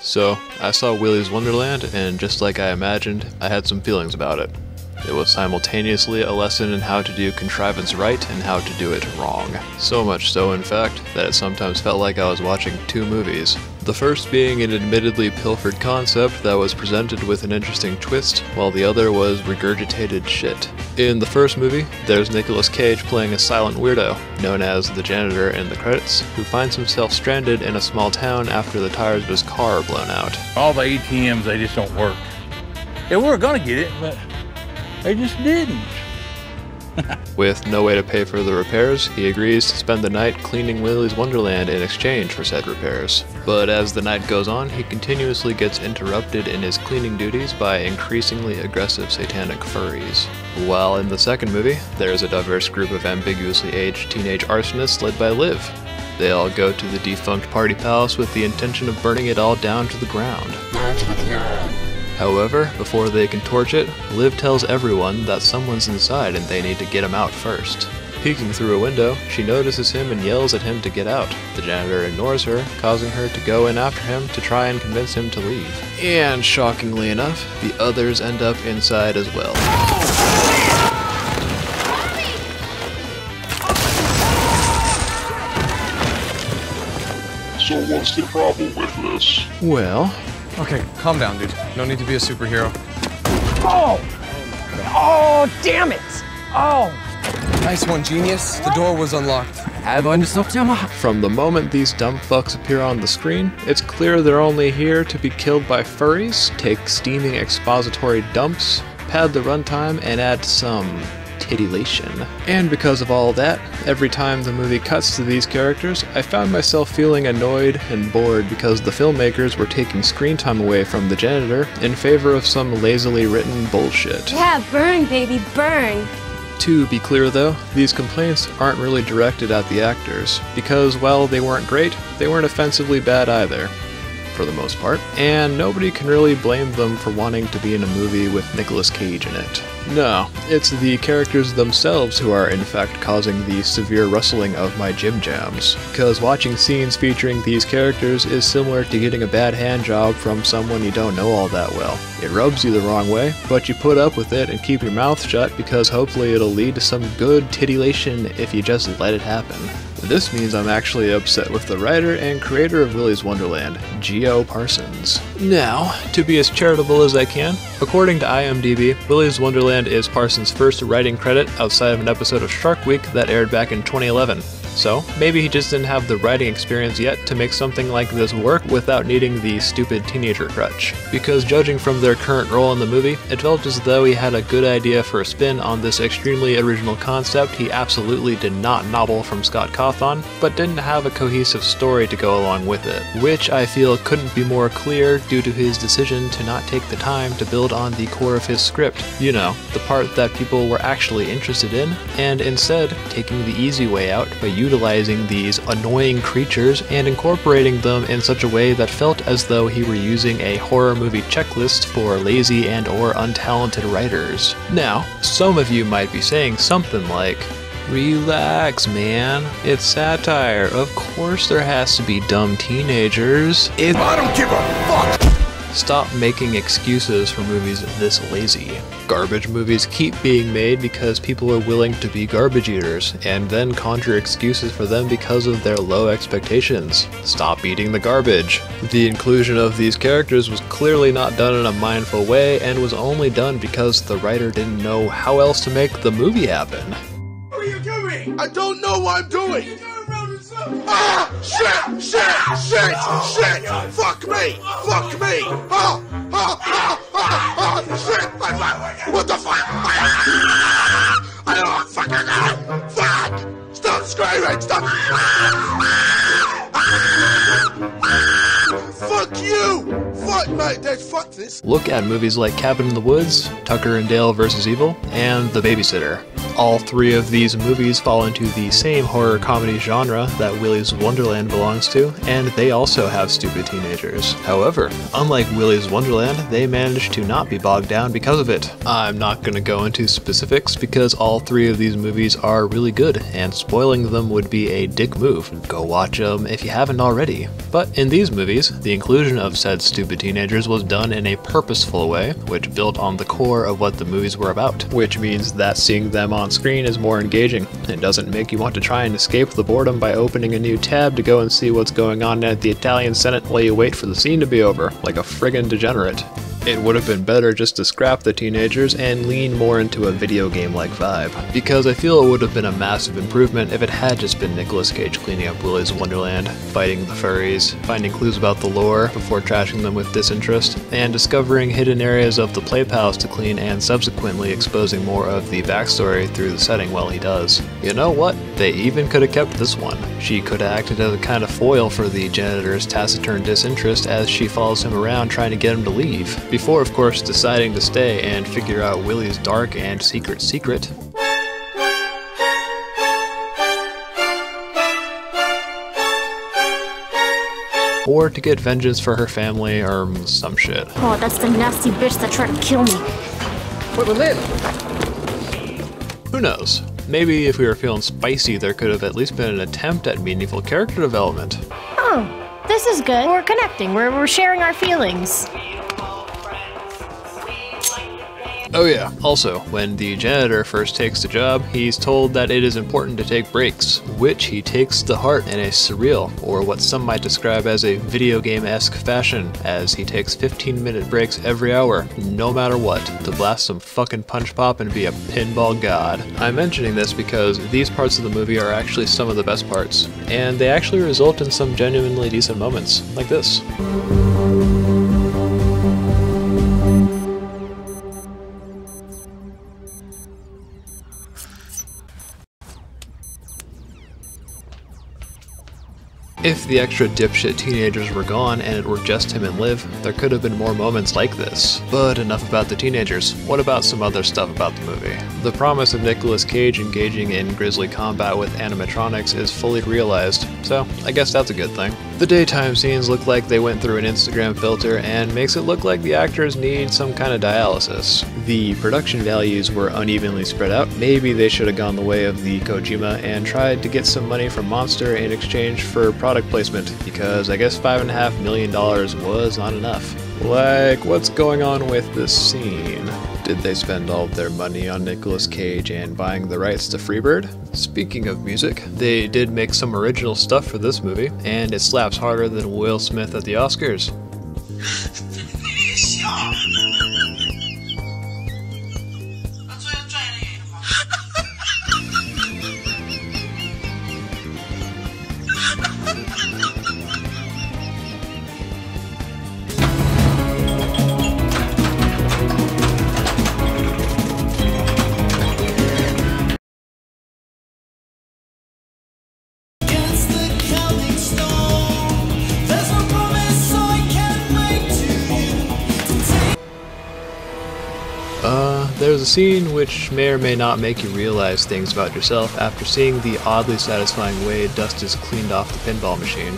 So, I saw Willy's Wonderland, and just like I imagined, I had some feelings about it. It was simultaneously a lesson in how to do contrivance right and how to do it wrong. So much so, in fact, that it sometimes felt like I was watching two movies. The first being an admittedly pilfered concept that was presented with an interesting twist, while the other was regurgitated shit. In the first movie, there's Nicolas Cage playing a silent weirdo, known as the janitor in the credits, who finds himself stranded in a small town after the tires of his car are blown out. All the ATMs, they just don't work. Yeah, we were gonna get it, but they just didn't. With no way to pay for the repairs, he agrees to spend the night cleaning Willy's Wonderland in exchange for said repairs. But as the night goes on, he continuously gets interrupted in his cleaning duties by increasingly aggressive satanic furries. While in the second movie, there's a diverse group of ambiguously aged teenage arsonists led by Liv. They all go to the defunct party palace with the intention of burning it all down to the ground. However, before they can torch it, Liv tells everyone that someone's inside and they need to get him out first. Peeking through a window, she notices him and yells at him to get out. The janitor ignores her, causing her to go in after him to try and convince him to leave. And shockingly enough, the others end up inside as well. So what's the problem with this? Well... Okay, calm down, dude. No need to be a superhero. Oh! Oh, damn it! Oh! Nice one, genius. The door was unlocked. From the moment these dumb fucks appear on the screen, it's clear they're only here to be killed by furries, take steaming expository dumps, pad the runtime, and add some titillation. And because of all that, every time the movie cuts to these characters, I found myself feeling annoyed and bored because the filmmakers were taking screen time away from the janitor in favor of some lazily written bullshit. Yeah, burn, baby, burn. To be clear though, these complaints aren't really directed at the actors, because while they weren't great, they weren't offensively bad either, for the most part, and nobody can really blame them for wanting to be in a movie with Nicolas Cage in it. No, it's the characters themselves who are in fact causing the severe rustling of my jim jams, because watching scenes featuring these characters is similar to getting a bad hand job from someone you don't know all that well. It rubs you the wrong way, but you put up with it and keep your mouth shut because hopefully it'll lead to some good titillation if you just let it happen. This means I'm actually upset with the writer and creator of Willy's Wonderland, Geo Parsons. Now, to be as charitable as I can, according to IMDb, Willy's Wonderland is Parsons' first writing credit outside of an episode of Shark Week that aired back in 2011. So, maybe he just didn't have the writing experience yet to make something like this work without needing the stupid teenager crutch. Because judging from their current role in the movie, it felt as though he had a good idea for a spin on this extremely original concept he absolutely did not nobble from Scott Cawthon, but didn't have a cohesive story to go along with it, which I feel couldn't be more clear due to his decision to not take the time to build on the core of his script, you know, the part that people were actually interested in, and instead taking the easy way out by utilizing these annoying creatures and incorporating them in such a way that felt as though he were using a horror movie checklist for lazy and or untalented writers. Now, some of you might be saying something like, relax, man. It's satire. Of course there has to be dumb teenagers. I don't give a fuck! Stop making excuses for movies this lazy. Garbage movies keep being made because people are willing to be garbage eaters, and then conjure excuses for them because of their low expectations. Stop eating the garbage. The inclusion of these characters was clearly not done in a mindful way, and was only done because the writer didn't know how else to make the movie happen. What are you doing? I don't know what I'm doing! Ah! Shit! Shit! Shit! Shit! Fuck me! Fuck me! Ah! Ah! Ah! Ah! Ah! Shit! What the fuck? I don't fucking know! Fuck! Stop screaming! Stop! Fuck you! Fuck mate, Dad, fuck this! Look at movies like Cabin in the Woods, Tucker and Dale vs. Evil, and The Babysitter. All three of these movies fall into the same horror comedy genre that Willy's Wonderland belongs to, and they also have stupid teenagers. However, unlike Willy's Wonderland, they managed to not be bogged down because of it. I'm not gonna go into specifics because all three of these movies are really good, and spoiling them would be a dick move. Go watch them if you haven't already. But in these movies, the inclusion of said stupid teenagers was done in a purposeful way, which built on the core of what the movies were about, which means that seeing them on screen is more engaging. It doesn't make you want to try and escape the boredom by opening a new tab to go and see what's going on at the Italian Senate while you wait for the scene to be over, like a friggin' degenerate. It would have been better just to scrap the teenagers and lean more into a video game-like vibe, because I feel it would have been a massive improvement if it had just been Nicolas Cage cleaning up Willy's Wonderland, fighting the furries, finding clues about the lore before trashing them with disinterest, and discovering hidden areas of the play palace to clean and subsequently exposing more of the backstory through the setting while he does. You know what? They even could have kept this one. She could have acted as a kind of foil for the janitor's taciturn disinterest as she follows him around trying to get him to leave, before of course deciding to stay and figure out Willy's dark and secret. Or to get vengeance for her family or some shit. Oh, that's the nasty bitch that tried to kill me. Who knows? Maybe if we were feeling spicy, there could have at least been an attempt at meaningful character development. Oh, this is good. We're connecting. We're sharing our feelings. Oh yeah, also, when the janitor first takes the job, he's told that it is important to take breaks, which he takes to heart in a surreal, or what some might describe as a video game-esque fashion, as he takes 15-minute breaks every hour, no matter what, to blast some fucking punch pop and be a pinball god. I'm mentioning this because these parts of the movie are actually some of the best parts, and they actually result in some genuinely decent moments, like this. If the extra dipshit teenagers were gone and it were just him and Liv, there could have been more moments like this. But enough about the teenagers. What about some other stuff about the movie? The promise of Nicolas Cage engaging in grisly combat with animatronics is fully realized, so I guess that's a good thing. The daytime scenes look like they went through an Instagram filter and makes it look like the actors need some kind of dialysis. The production values were unevenly spread out. Maybe they should have gone the way of the Kojima and tried to get some money from Monster in exchange for product placement, because I guess $5.5 million was not enough. Like, what's going on with this scene? Did they spend all of their money on Nicolas Cage and buying the rights to Freebird? Speaking of music, they did make some original stuff for this movie, and it slaps harder than Will Smith at the Oscars. There's a scene which may or may not make you realize things about yourself after seeing the oddly satisfying way dust is cleaned off the pinball machine.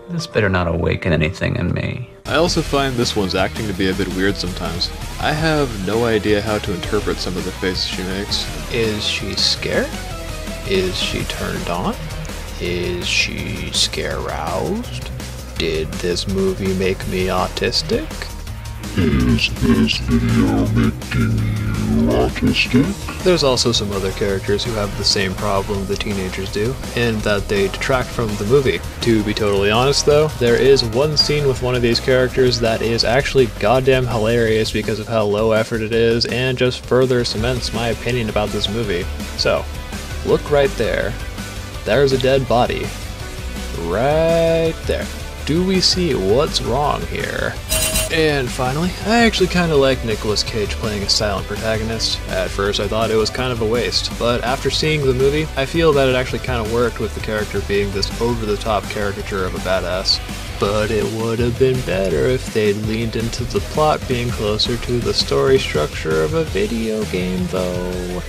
This better not awaken anything in me. I also find this one's acting to be a bit weird sometimes. I have no idea how to interpret some of the faces she makes. Is she scared? Is she turned on? Is she scare-roused? Did this movie make me autistic? Is this video making you autistic? There's also some other characters who have the same problem the teenagers do, in that they detract from the movie. To be totally honest though, there is one scene with one of these characters that is actually goddamn hilarious because of how low effort it is and just further cements my opinion about this movie. So, look right there. There's a dead body. Right there. Do we see what's wrong here? And finally, I actually kinda like Nicolas Cage playing a silent protagonist. At first I thought it was kind of a waste, but after seeing the movie, I feel that it actually kinda worked with the character being this over-the-top caricature of a badass. But it would have been better if they'd leaned into the plot being closer to the story structure of a video game, though.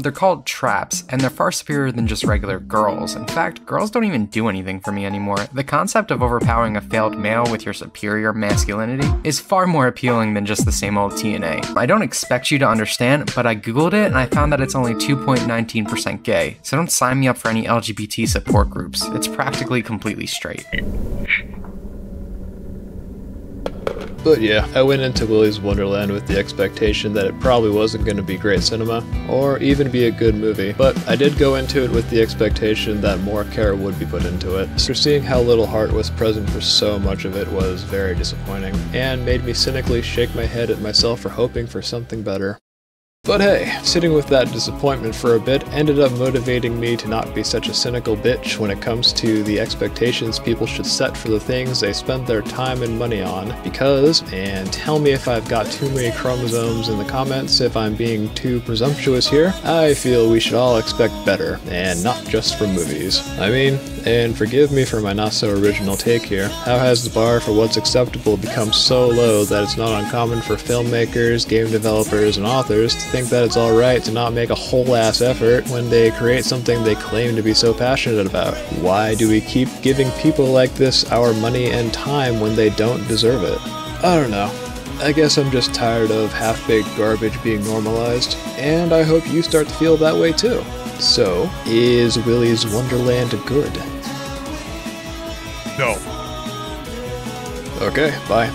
They're called traps, and they're far superior than just regular girls. In fact, girls don't even do anything for me anymore. The concept of overpowering a failed male with your superior masculinity is far more appealing than just the same old TNA. I don't expect you to understand, but I googled it and I found that it's only 2.19% gay, so don't sign me up for any LGBT support groups. It's practically completely straight. But yeah, I went into Willy's Wonderland with the expectation that it probably wasn't going to be great cinema, or even be a good movie, but I did go into it with the expectation that more care would be put into it. So seeing how little heart was present for so much of it was very disappointing, and made me cynically shake my head at myself for hoping for something better. But hey, sitting with that disappointment for a bit ended up motivating me to not be such a cynical bitch when it comes to the expectations people should set for the things they spend their time and money on, because, and tell me if I've got too many chromosomes in the comments if I'm being too presumptuous here, I feel we should all expect better, and not just from movies. I mean, and forgive me for my not so original take here, how has the bar for what's acceptable become so low that it's not uncommon for filmmakers, game developers, and authors to think that it's alright to not make a whole ass effort when they create something they claim to be so passionate about? Why do we keep giving people like this our money and time when they don't deserve it? I don't know. I guess I'm just tired of half-baked garbage being normalized, and I hope you start to feel that way too. So, is Willy's Wonderland good? No. Okay, bye.